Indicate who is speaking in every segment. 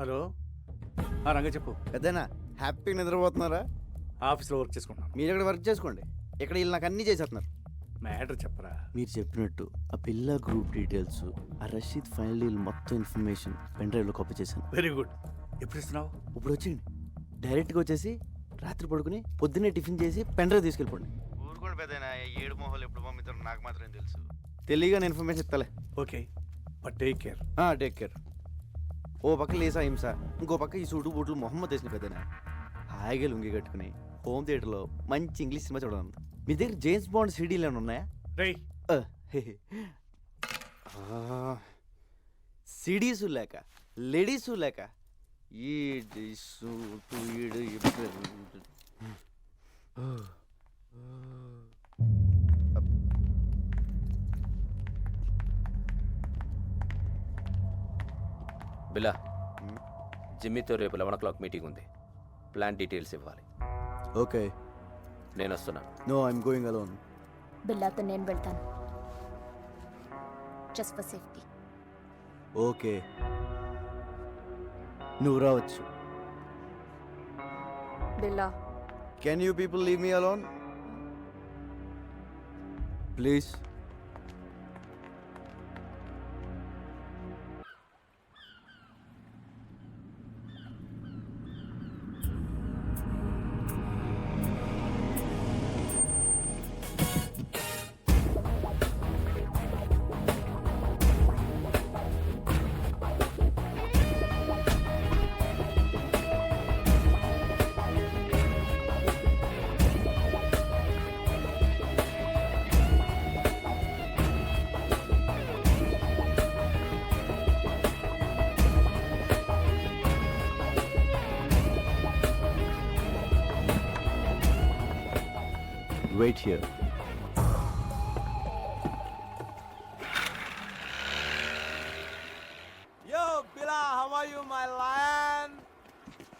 Speaker 1: Hello రంగ చెప్పు.
Speaker 2: పెద్దనా హ్యాపీగా నిద్రపోతున్నారా?
Speaker 1: ఆఫీస్లో వర్క్ చేసుకుంటాను.
Speaker 2: మీరు ఇక్కడ వర్క్ చేసుకోండి, ఇక్కడ వీళ్ళు నాకు అన్నీ చేసేస్తున్నారు.
Speaker 1: మ్యాటర్ చెప్పరా.
Speaker 2: మీరు చెప్పినట్టు ఆ పిల్ల గ్రూప్ డీటెయిల్స్, ఆ రషీద్ ఫైనల్ డీల్ మొత్తం ఇన్ఫర్మేషన్ పెన్ డ్రైవ్లో కాపీ చేశాను.
Speaker 1: Very good. ఎప్పుడు ఇస్తున్నావు?
Speaker 2: ఇప్పుడు వచ్చేయండి, డైరెక్ట్గా వచ్చేసి రాత్రి పడుకుని పొద్దున్నే టిఫిన్ చేసి పెన్ డ్రైవ్ తీసుకెళ్ళిపోండి. ఊరుకోండి పెద్దనా, 7 మొహాలు ఎప్పుడు పంపిస్తారో నాకు మాత్రం తెలుసు. తెలియగానే information ఇస్తలే.
Speaker 1: Okay, but take care.
Speaker 2: Take care. ఓ పక్క లేసా హింస, ఇంకో పక్క ఈ సూటు బూట్లు మొహమ్మద్ వేసిన పెద్దనా హాయిగా లుంగి కట్టుకుని హోమ్ థియేటర్లో మంచి ఇంగ్లీష్ సినిమా చూడడం. మీ దగ్గర జేమ్స్ బాండ్ సీడీలు ఏమైనా ఉన్నాయా?
Speaker 1: రేయ్,
Speaker 2: సిడీసు లేక లేడీసు లేక ఈ
Speaker 3: బిలా, జిమ్మీతో రేపు 11 మీటింగ్ ఉంది. ప్లాన్ డీటెయిల్స్ ఇవ్వాలి.
Speaker 2: ఓకే,
Speaker 3: నేను వస్తున్నా.
Speaker 2: No I'm going alone.
Speaker 4: బిల్లాతో నేను వెళ్తాను, జస్ట్ ఫర్ సేఫ్టీ.
Speaker 2: ఓకే, నువ్వు రావచ్చు.
Speaker 4: బిల్లా,
Speaker 2: can you people leave me alone please? Wait here.
Speaker 5: Yo, Bila, how are you, my lion?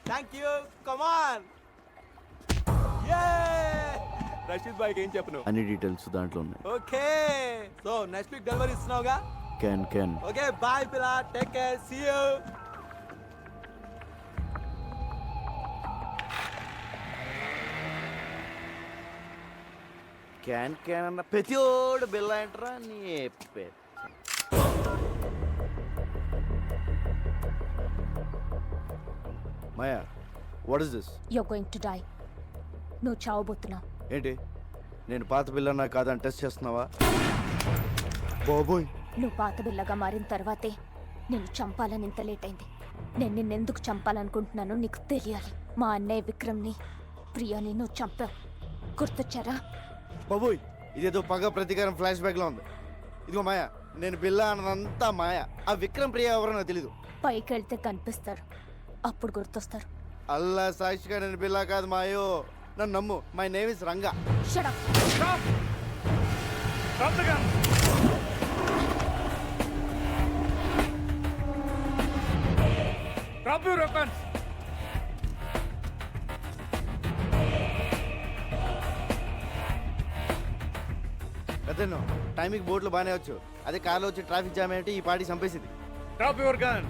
Speaker 5: Thank you. Come on. Yeah. Rashid bhai ఏం చెప్పను?
Speaker 2: అన్ని details దాంట్లో ఉన్నాయి.
Speaker 5: Okay. So next week delivery ఇస్తున్నావుగా?
Speaker 2: Can.
Speaker 5: Okay, bye Bila. Take care. See you.
Speaker 2: Can అన్న ప్రతిోడు బిల్ల ఏంట్రా నీ పేరు. మాయా, what is this?
Speaker 4: you're going to die. నువ్వు చావబోతున్నావు.
Speaker 2: ఏంటి, నేను పాత బిల్లన్నా కాదని టెస్ట్ చేస్తున్నావా? బాబోయ్,
Speaker 4: నువ్వు పాత బిల్లగా మారిన తర్వాతే నిన్ను చంపాలని ఇంత లేట్ అయింది. నేను నిన్నెందుకు చంపాలనుకుంటున్నానో నీకు తెలియాలి. మా అన్నయ్య విక్రమ్ని, ప్రియాని నువ్వు చంపావు. గుర్తొచ్చారా?
Speaker 2: బాబోయ్, ఇదేదో పగ ప్రతీకారం ఫ్లాష్ బ్యాక్ లో ఉంది. ఇదిగో మాయా, నేను బిల్ల అన్నదంతా మాయా. ఆ విక్రమ్ ప్రియ ఎవరో నాకు తెలీదు.
Speaker 4: పైకి వెళ్తే కనిపిస్తారు, అప్పుడు గుర్తొస్తారు.
Speaker 2: అల్లా సాక్షిగా నేను బిల్లా కాదు మాయో, నన్ను నమ్ము. My name is Ranga.
Speaker 4: Shut up.
Speaker 1: Drop the gun. Drop your weapons.
Speaker 2: పెద్దను టైంకి బోట్లో బాగానే వచ్చు, అదే కార్లో వచ్చి ట్రాఫిక్ జామ్ ఏంటి ఈ పార్టీ చంపేసింది.
Speaker 1: Drop your gun.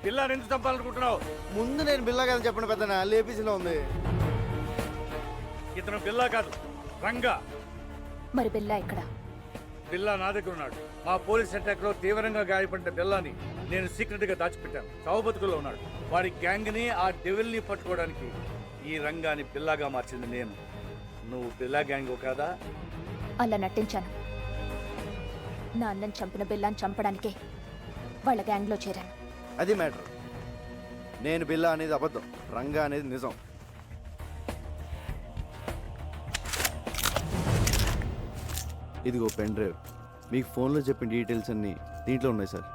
Speaker 1: పిల్లని ఎందుకు చంపాలనుకుంటున్నావు?
Speaker 2: ముందు నేను బిల్లా కాదని చెప్పండి పెద్దనా, లేపీసీలో ఉంది.
Speaker 1: ఇతను బిల్లా కాదు, రంగా.
Speaker 4: మరి బిల్లా ఇక్కడ?
Speaker 1: బిల్లా నా దగ్గర ఉన్నాడు. మా పోలీస్ అటాక్ లో తీవ్రంగా గాయపడిన బిల్లాని నేను సీక్రెట్ గా దాచిపెట్టాను. చావు బతుకుల్లో ఉన్నాడు. వాడి గ్యాంగ్ ని, ఆ డెవిల్ ని పట్టుకోవడానికి ఈ రంగాని బిల్లాగా మార్చింది నేను. నువ్వు బిల్లా గ్యాంగ్ కాదా?
Speaker 4: అలా నటించాను. నా అన్నని చంపిన బిల్లాని చంపడానికే వాళ్ళ గ్యాంగ్లో చేరాను.
Speaker 2: అది మ్యాటర్. నేను బిల్లా అనేది అబద్ధం, రంగా అనేది నిజం. ఇదిగో పెన్ డ్రైవ్, మీకు ఫోన్లో చెప్పిన డీటెయిల్స్ అన్నీ దీంట్లో ఉన్నాయి సార్.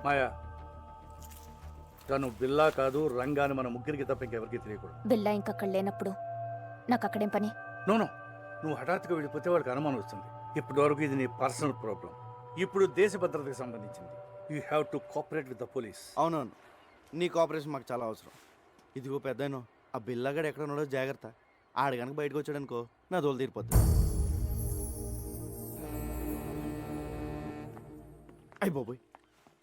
Speaker 1: మాయా, తను బిల్లా కాదు, రంగాని మన ముగ్గురికి తప్ప ఇంకెవరికి తెలియకూడదు.
Speaker 4: బిల్లా ఇంకక్కడ లేనప్పుడు నాకు అక్కడేం పని?
Speaker 1: నోనో, నువ్వు హఠాత్తుగా వెళ్ళిపోతే వాడికి అనుమానం వస్తుంది. ఇప్పటి వరకు ఇది నీ పర్సనల్ ప్రాబ్లం. ఇప్పుడు దేశ భద్రతకు సంబంధించింది. You have to cooperate with the police.
Speaker 2: అవునవును, నీ కోఆపరేషన్ మాకు చాలా అవసరం. ఇదిగో పెద్దను, ఆ బిల్లాగాడు ఎక్కడ ఉన్నాడో జాగ్రత్త. ఆడు కనుక బయటకు వచ్చాడనుకో నా దోలు తీరిపోతుంది. అయ్యి బాబోయ్,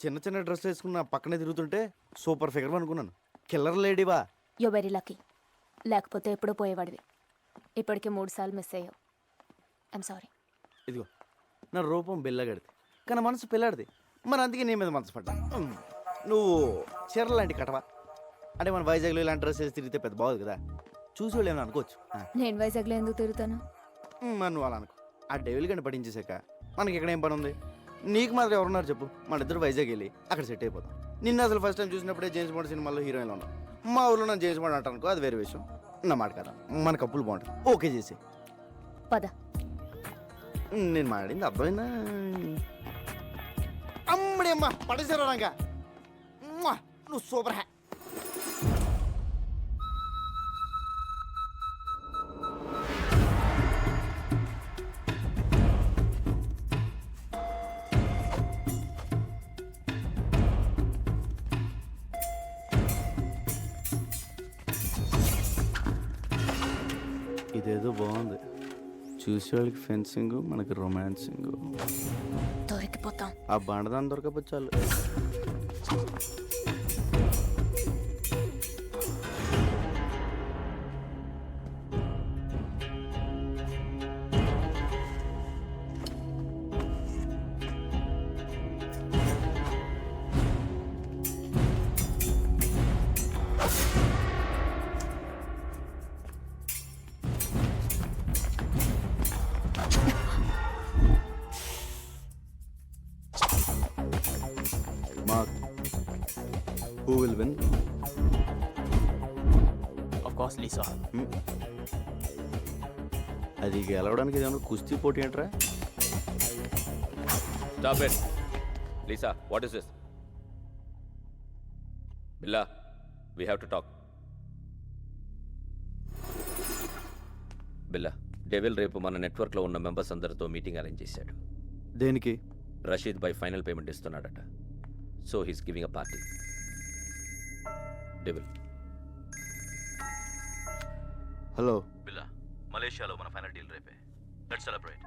Speaker 2: చిన్న చిన్న డ్రెస్ వేసుకున్న పక్కనే తిరుగుతుంటే సూపర్ ఫిగర్ అనుకున్నాను. కిల్లర్ లేడీవా?
Speaker 4: యో వెరీ లక్కీ. లేకపోతే ఎప్పుడో పోయేవాడివి. ఇప్పటికే 3 సార్లు మిస్ అయ్యావు. I'm sorry.
Speaker 2: ఇదిగో నా రూపం బెల్లగడిది కానీ మనసు పిల్లాడిది. మరి అందుకే నీ మీద మనసు పడ్డా. నువ్వు చీర లాంటి కటవా అంటే మన వైజాగ్లో ఇలాంటి డ్రెస్ వేసి తిరిగితే పెద్ద బాగుంది కదా, చూసి వాళ్ళు ఏమైనా అనుకోవచ్చు.
Speaker 4: నేను వైజాగ్లో ఎందుకు తిరుగుతాను?
Speaker 2: మరి నువ్వు అలా అనుకో. ఆ డెవిల్ గంట పట్టించేసాక మనకి ఇక్కడ ఏం పని ఉంది? నీకు మాత్రం ఎవరున్నారు చెప్పు? మన ఇద్దరు వైజాగ్ వెళ్ళి అక్కడ సెట్ అయిపోతాం. నిన్న అసలు ఫస్ట్ టైం చూసినప్పుడే జేమ్స్ బాండ్ సినిమాలో హీరోయిన్లో ఉన్నాం. మా ఊళ్ళో నన్ను జేమ్స్ బాండ్ అంటానుకో, అది వేరే విషయం. నా మాట కదా, మన కప్పులు బాగుంటుంది. ఓకే చేసి
Speaker 4: పద.
Speaker 2: నేను మాడింది అర్థమైందా? అమ్మడి అమ్మ పడేసారా రంగా, నువ్వు సూపర్ హ్యా. ఇదేదో బాగుంది. చూసేవాళ్ళకి ఫెన్సింగ్, మనకి రొమాన్సింగ్.
Speaker 4: దొరికిపోతాం.
Speaker 2: ఆ బండదాన్ని దొరకపోతే చాలు. Mark, who will win?
Speaker 5: Of course, Lisa.
Speaker 2: అది గెలవడానికి ఏదైనా కుస్తీ పోటీ ఏంట్రా?
Speaker 3: Stop it. Lisa, what is this? Billa, we have to talk. Billa, devil రేపు మన నెట్వర్క్లో ఉన్న మెంబర్స్ అందరితో మీటింగ్ అరేంజ్ చేశాడు.
Speaker 2: దేనికి?
Speaker 3: Rashid by final payment ఇస్తున్నాడట. So he's giving a party. Devil.
Speaker 2: Hello
Speaker 6: బిల్లా, మలేషియాలో మన ఫైనల్ డీల్ రేపే. Let's celebrate.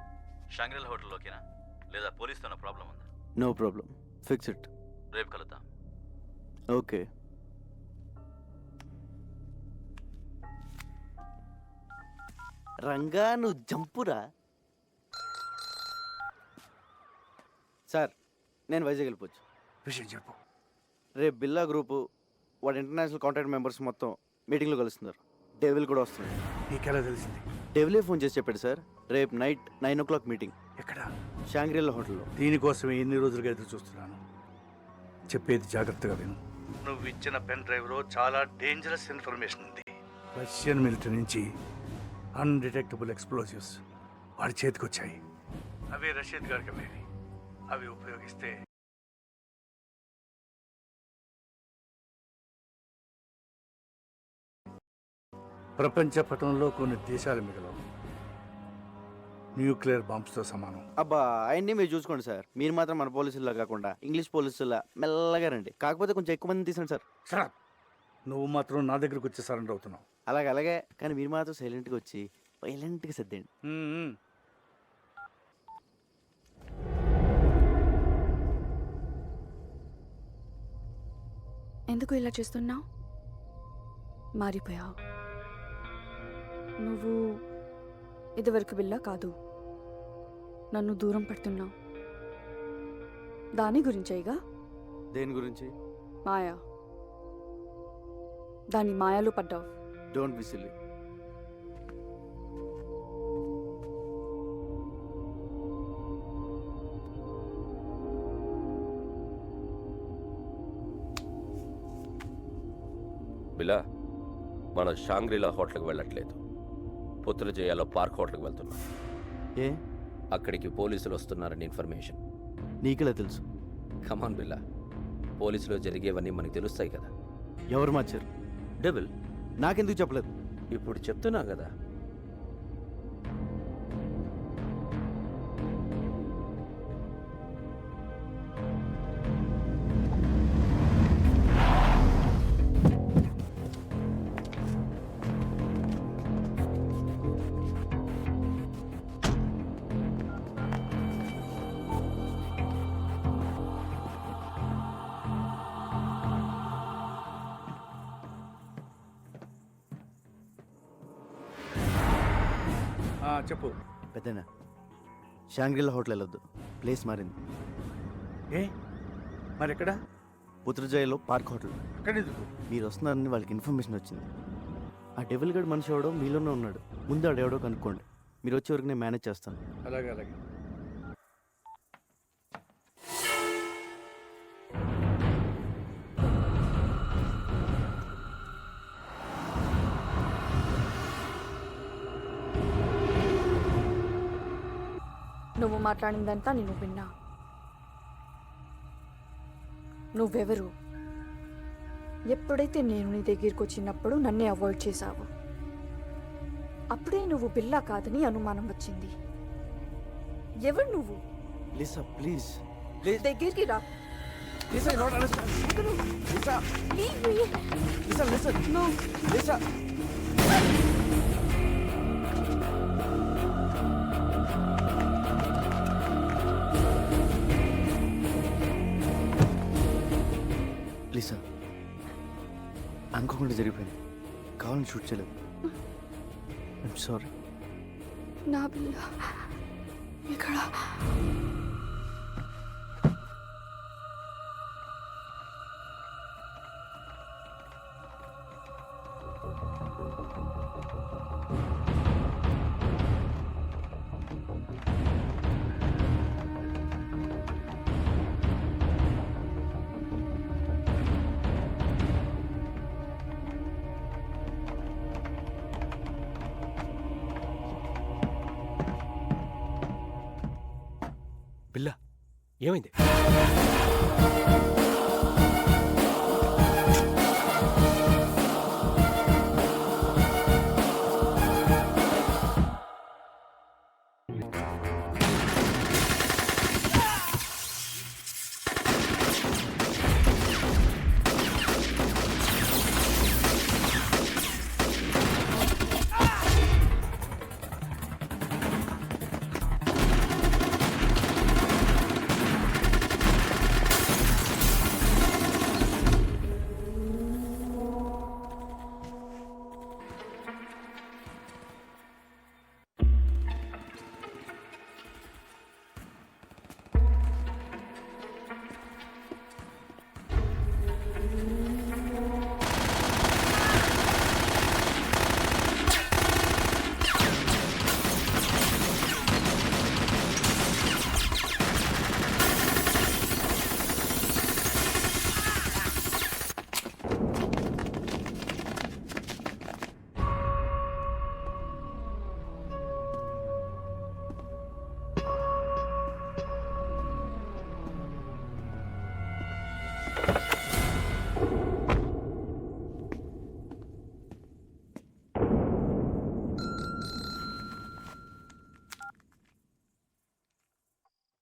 Speaker 6: షాంగ్రిల్ హోటల్లోకేనా లేదా పోలీస్తో ప్రాబ్లం ఉందా?
Speaker 2: No problem, fix it.
Speaker 6: రేపు కలుద్దాం.
Speaker 2: ఓకే. రంగా నువ్వు జంపురా. సార్, నేను వైజాగ్ వెళ్ళిపోవచ్చు.
Speaker 1: విషయం చెప్పు.
Speaker 2: రేపు బిల్లా గ్రూపు వాడి ఇంటర్నేషనల్ కాంటాక్ట్ మెంబర్స్ మొత్తం మీటింగ్లో కలుస్తున్నారు. డెవిల్ కూడా వస్తుంది.
Speaker 1: నీకెలా తెలిసింది?
Speaker 2: డెవిలే ఫోన్ చేసి చెప్పాడు సార్. రేపు నైట్ 9 o'clock మీటింగ్.
Speaker 1: ఎక్కడ?
Speaker 2: షాంగ్రిల్లా హోటల్లో.
Speaker 1: దీనికోసమే ఎన్ని రోజులుగా ఎదురు చూస్తున్నాను. చెప్పేది జాగ్రత్తగా విను. నువ్వు ఇచ్చిన పెన్ డ్రైవ్లో చాలా డేంజరస్ ఇన్ఫర్మేషన్ ఉంది. రష్యన్ మిలిటరీ నుంచి అన్డిటెక్టబుల్ ఎక్స్ప్లోజివ్స్ వాడి చేతికి వచ్చాయి. అవి రషీద్ గారికి అమ్మేవి. అవి ఉపయోగిస్తే ప్రపంచ పటంలో కొన్ని దేశాలు మిగలవు. న్యూక్లియర్ బాంబ్స్తో సమానం.
Speaker 2: అబ్బా, ఆయన్ని మీరు చూసుకోండి సార్. మీరు మాత్రం మన పోలీసుల్లా కాకుండా ఇంగ్లీష్ పోలీసుల్లా మెల్లగా రండి. కాకపోతే కొంచెం ఎక్కువ మంది తీసండి సార్.
Speaker 1: సరే, నువ్వు మాత్రం నా దగ్గరకు వచ్చి సరెండర్ అవుతున్నావు.
Speaker 2: అలాగే కానీ మీరు మాత్రం సైలెంట్గా వచ్చి వైలెంట్గా సర్దేయండి.
Speaker 7: ఎందుకు ఇలా చేస్తున్నావు? మారిపోయావు. నువ్వు ఇదివరకు బిల్లా కాదు. నన్ను దూరం పెడుతున్నావు. దాని గురించేగా?
Speaker 2: దేని గురించి?
Speaker 7: మాయా. దాని మాయలో పడ్డావు.
Speaker 2: Don't be silly.
Speaker 3: బిలా, మనం షాంగ్రిలా హోటల్కి వెళ్ళట్లేదు. పుత్రజయాలో పార్క్ హోటల్కి వెళ్తున్నాం.
Speaker 2: ఏ?
Speaker 3: అక్కడికి పోలీసులు వస్తున్నారని ఇన్ఫర్మేషన్.
Speaker 2: నీకెలా తెలుసు?
Speaker 3: కమాన్ బిల్లా, పోలీసులో జరిగేవన్నీ మనకు తెలుస్తాయి కదా.
Speaker 2: ఎవరు మార్చారు?
Speaker 3: డెవిల్.
Speaker 2: నాకెందుకు చెప్పలేదు?
Speaker 3: ఇప్పుడు చెప్తున్నా కదా.
Speaker 1: చెప్పు.
Speaker 2: పెద్దనా షాంగ్రిలా హోటల్ వెళ్ళొద్దు, ప్లేస్ మారింది.
Speaker 1: ఏ మరి ఎక్కడ?
Speaker 2: పుత్రజయలో పార్క్ హోటల్.
Speaker 1: అక్కడ ఎందుకు?
Speaker 2: మీరు వస్తున్నారని వాళ్ళకి ఇన్ఫర్మేషన్ వచ్చింది. ఆ డెవిల్ గడ్ మనిషి ఎవడో మీలోనే ఉన్నాడు. ముందు ఆడెవడో కనుక్కోండి. మీరు వచ్చే వరకు నేను మేనేజ్ చేస్తాను.
Speaker 1: అలాగే అలాగే.
Speaker 7: నువ్వు మాట్లాడిందంతా నేను విన్నా. నువ్వెవరు? ఎప్పుడైతే నేను నీ దగ్గరికి వచ్చినప్పుడు నన్నే అవాయిడ్ చేశావు, అప్పుడే నువ్వు బిల్లా కాదని అనుమానం వచ్చింది. ఎవరు నువ్వు?
Speaker 2: Lisa please.
Speaker 7: దగ్గరికి రా.
Speaker 2: Lisa not understand. Lisa
Speaker 7: Leave me.
Speaker 2: Lisa listen.
Speaker 7: No.
Speaker 2: Lisa Lisa అనుకోకుండా జరిగిపోయింది. కావాలని షూట్ చేయలేదు. I'm sorry.
Speaker 7: నా బిల్ల ఇక్కడ.
Speaker 8: బిల్లా ఏమైంది?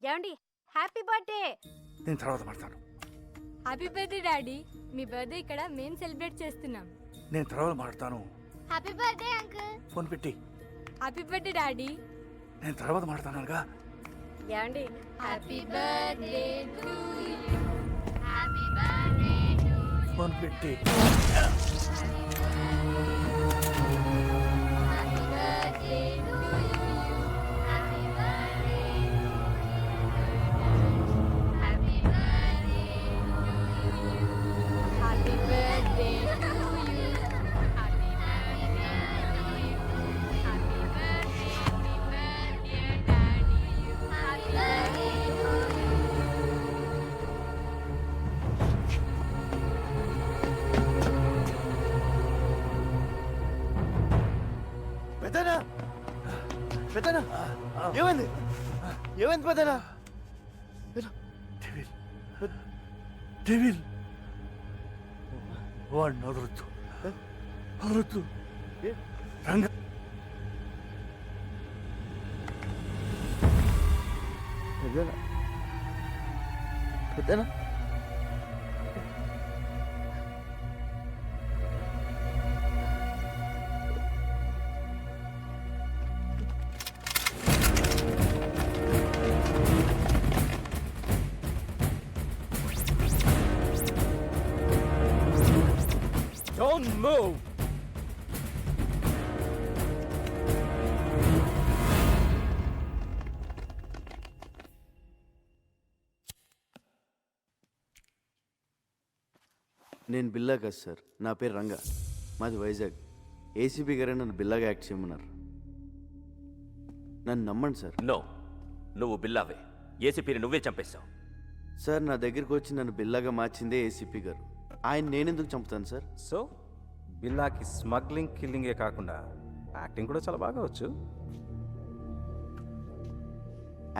Speaker 9: ఏమండి, హ్యాపీ బర్త్డే.
Speaker 1: నేను తర్వాత మాట్లాడతాను.
Speaker 9: Happy birthday daddy. మీ బర్త్డే ఇక్కడ మేము సెలబ్రేట్ చేస్తున్నాం.
Speaker 1: నేను తర్వాత మాట్లాడతాను.
Speaker 9: Happy birthday uncle.
Speaker 1: ఫోన్ పెట్టి.
Speaker 9: Happy birthday daddy.
Speaker 1: నేను తర్వాత మాట్లాడతానుగా.
Speaker 9: ఏమండి, happy birthday to you. Happy birthday to you.
Speaker 1: Phone పెట్టి.
Speaker 9: Happy birthday to you. Happy birthday. Happy birthday to you. Happy birthday to you. Happy birthday to you. Happy birthday. Happy birthday daddy. Happy birthday to you.
Speaker 2: పెద్దనా పెద్దనా ఏమైంది? ఏమైంది పెద్దనా?
Speaker 1: Devil devil వాడిని వదలొద్దు, వదలొద్దు. రంగ
Speaker 2: పెద్దనా పెద్దనా
Speaker 8: Don't move.
Speaker 2: నేను బిల్లా కాదు సార్, నా పేరు రంగా, మాది వైజాగ్. ఏసీపీ గారే నన్ను బిల్లాగా యాక్ట్ చేయమన్నారు. నన్ను నమ్మండి సార్.
Speaker 3: నో, నువ్వు బిల్లావే. ఏసీపీని నువ్వే చంపేశావు.
Speaker 2: సార్ నా దగ్గరికి వచ్చి నన్ను బిల్లాగా మార్చిందే ఏసీపీ గారు. ఆయన నేనెందుకు చంపుతాను సార్?
Speaker 10: సో బిల్లాకి స్మగ్లింగ్ కిల్లింగే కాకుండా యాక్టింగ్ కూడా చాలా బాగా వచ్చు.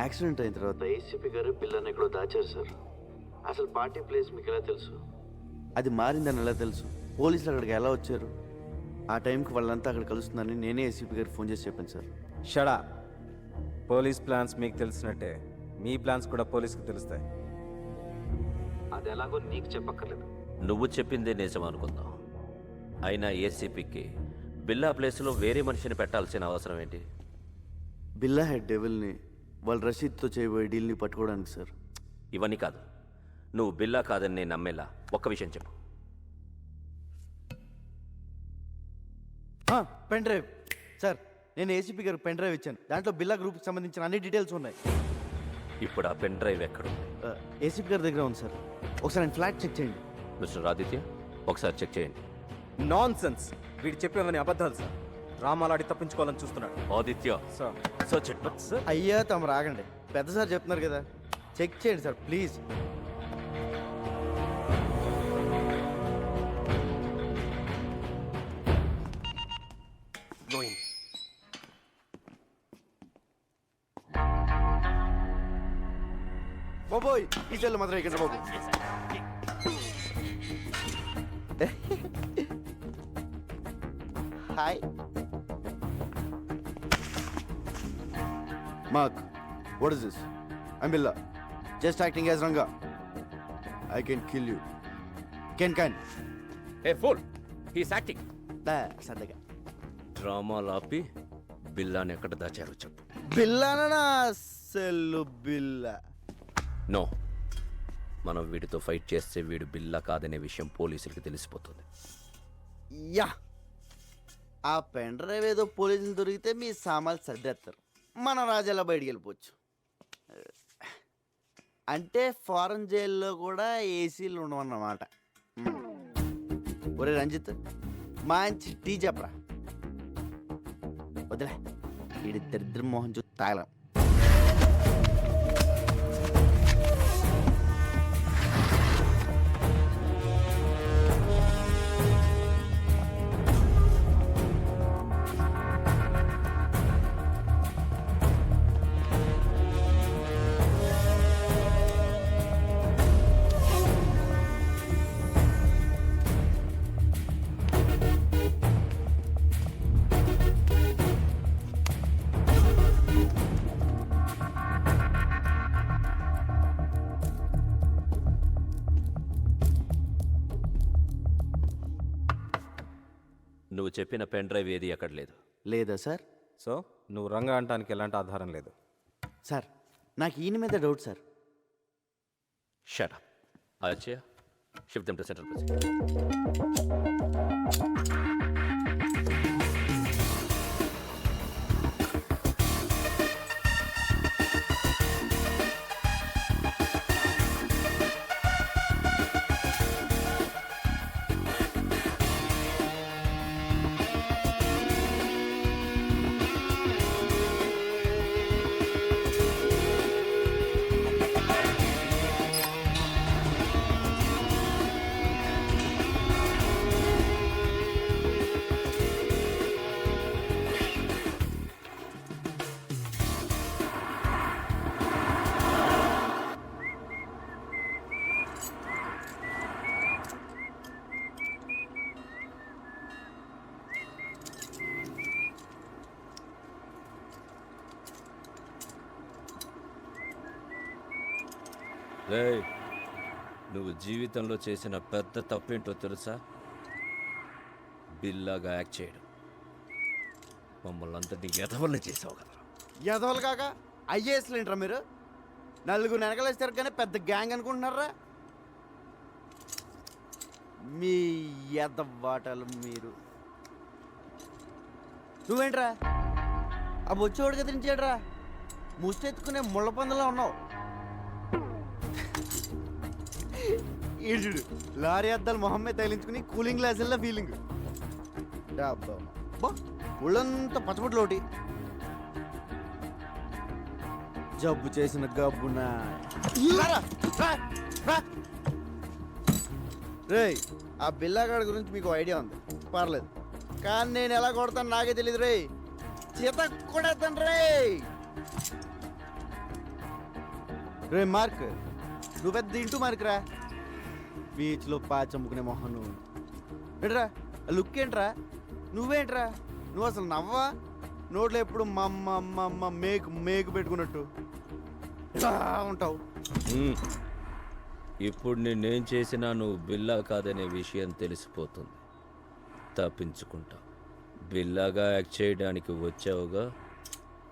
Speaker 2: యాక్సిడెంట్ అయిన తర్వాత ఏసీపీ గారు బిల్లాని ఎక్కడో దాచారు సార్. అసలు పార్టీ ప్లేస్ మీకు ఎలా తెలుసు? అది మారిందని ఎలా తెలుసు? పోలీసులు అక్కడికి ఎలా వచ్చారు? ఆ టైంకి వాళ్ళంతా అక్కడ కలుస్తుందని నేనే ఏసీపీ గారికి ఫోన్ చేసి చెప్పాను సార్.
Speaker 10: షడా, పోలీస్ ప్లాన్స్ మీకు తెలిసినట్టే మీ ప్లాన్స్ కూడా పోలీస్కి తెలుస్తాయి. అది ఎలాగో నీకు చెప్పక్కర్లేదు.
Speaker 3: నువ్వు చెప్పిందే నిజం అనుకుందాం. అయినా ఏసీపీకి బిల్లా ప్లేస్లో వేరే మనిషిని పెట్టాల్సిన అవసరం ఏంటి?
Speaker 2: బిల్లా హెడ్ డెవిల్ని వాళ్ళు రషీద్తో చేయబోయే డీల్ని పట్టుకోవడానికి సార్.
Speaker 3: ఇవన్నీ కాదు, నువ్వు బిల్లా కాదని నేను నమ్మేలా ఒక్క విషయం చెప్పు.
Speaker 2: పెన్ డ్రైవ్ సార్, నేను ఏసీపీ గారికి పెన్ డ్రైవ్ ఇచ్చాను. దాంట్లో బిల్లా గ్రూప్కి సంబంధించిన అన్ని డీటెయిల్స్ ఉన్నాయి.
Speaker 3: ఇప్పుడు ఆ పెన్ డ్రైవ్ ఎక్కడు?
Speaker 2: ఏసీపీ గారి దగ్గర ఉంది సార్. ఒకసారి నేను ఫ్లాట్ చెక్ చేయండి.
Speaker 3: మిస్టర్ ఆదిత్య, ఒకసారి చెక్ చేయండి.
Speaker 10: నాన్ సెన్స్, వీడు చెప్పేవని అబద్ధాలు సార్. రామాలాడి తప్పించుకోవాలని చూస్తున్నాడు.
Speaker 3: Aditya,
Speaker 10: sir
Speaker 3: search it.
Speaker 10: Sir
Speaker 2: అయ్యా తమరు ఆగండి, పెద్ద సార్ చెప్తున్నారు కదా, చెక్ చేయండి సార్ ప్లీజ్. బాబోయ్, ఈ చెల్లు మాత్రం ఇక్కడ బాబు. Hi mark, what is this? I'm Billa, just acting as Ranga. I can kill you. Can.
Speaker 3: A pool, he's acting.
Speaker 2: సరదాగా
Speaker 3: డ్రామాలు ఆపి బిల్లాని ఎక్కడ దాచారో చెప్పు.
Speaker 2: బిల్లానా సెల్లు బిల్లా?
Speaker 3: నో, మనం వీడితో ఫైట్ చేస్తే వీడు బిల్లా కాదనే విషయం పోలీసులకి తెలిసిపోతుంది.
Speaker 2: యా, ఆ పెన్ డ్రైవ్ ఏదో పోలీసులు దొరికితే మీ సామాన్లు సర్దేస్తారు, మన రాజాలా బయటికి వెళ్ళిపోవచ్చు. అంటే ఫారెన్ జైల్లో కూడా ఏసీలు ఉండవన్నమాట. ఒరే రంజిత్, మంచి టీ చెప్పరా. వదిలే, వీడి దరిద్ర మోహన్ చూ తాగలం.
Speaker 3: నువ్వు చెప్పిన పెన్ డ్రైవ్ ఏది ఎక్కడ లేదు.
Speaker 2: లేదా సార్?
Speaker 10: సో నువ్వు రంగా అనటానికి ఎలాంటి ఆధారం లేదు.
Speaker 2: సార్, నాకు ఈయన మీద doubt sir.
Speaker 3: Shut up. Achaiah, shift them to central press. రేయ్, నువ్వు జీవితంలో చేసిన పెద్ద తప్పేంటో తెలుసా? బిల్లాగా యాక్ట్ చేయడం. మమ్మల్ని అందరినీ ఎదవల్ని చేసావు కదా.
Speaker 2: ఎదవలు కాక ఐఏఎస్లు ఏంట్రా మీరు? నలుగురు వెనకలేస్తారు కానీ పెద్ద గ్యాంగ్ అనుకుంటున్నారా? మీ ఎదవాటలు మీరు. నువ్వేంట్రా ఆ బొచ్చోడికి ఎదిరించాడురా, ముష్టెత్తుకునే ముళ్ళ పందులా ఉన్నావు. ఈడుడు లారీ అద్దాలు మొహమ్మే తగిలించుకుని కూలింగ్ గ్లాసుల్లో ఫీలింగ్ ఒళ్ళంతా పచ్చబొట్లు ఒకటి జబ్బు చేసిన గబ్బున రేయ్ ఆ బిల్లాగాడి గురించి మీకు ఐడియా ఉంది పర్లేదు కానీ నేను ఎలా కొడతాను నాకే తెలియదు రే చేత కొడతాను రే మార్క్ నువ్వు పెద్ద ఇంటూ మార్క్ రా బీచ్లో పాచమ్ముకునే మొహం నువ్వు ఏంట్రా లుక్ ఏంట్రా నువ్వేంట్రా నువ్వు అసలు నవ్వా నోట్లో ఎప్పుడు మమ్మ మేకు పెట్టుకున్నట్టు ఇలా ఉంటావు.
Speaker 3: ఇప్పుడు నేనేం చేసినా నువ్వు బిల్లా కాదనే విషయం తెలిసిపోతుంది. తప్పించుకుంటా. బిల్లాగా యాక్ట్ చేయడానికి వచ్చావుగా,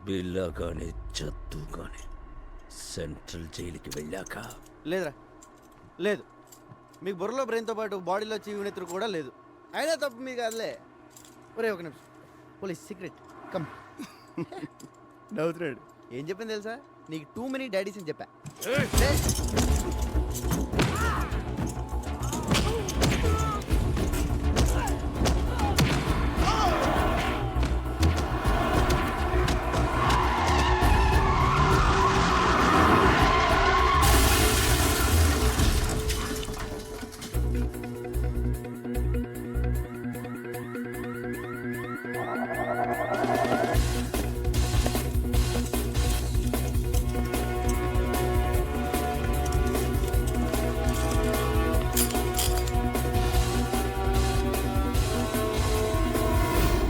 Speaker 3: బిల్లాగానే చద్దుగానే సెంట్రల్ జైలుకి వెళ్ళాక.
Speaker 2: లేదురా లేదు, మీకు బుర్రలో బ్రెయిన్తో పాటు బాడీలో చీవునెత్తురు కూడా లేదు. అయినా తప్పు మీ కాదులే. ఒరే ఒక నిమిషం, పోలీస్ సీక్రెట్ కమ్. నవ్వుతున్నాడు. ఏం చెప్పింది తెలుసా? నీకు 2 many డాడీస్ అని చెప్పా.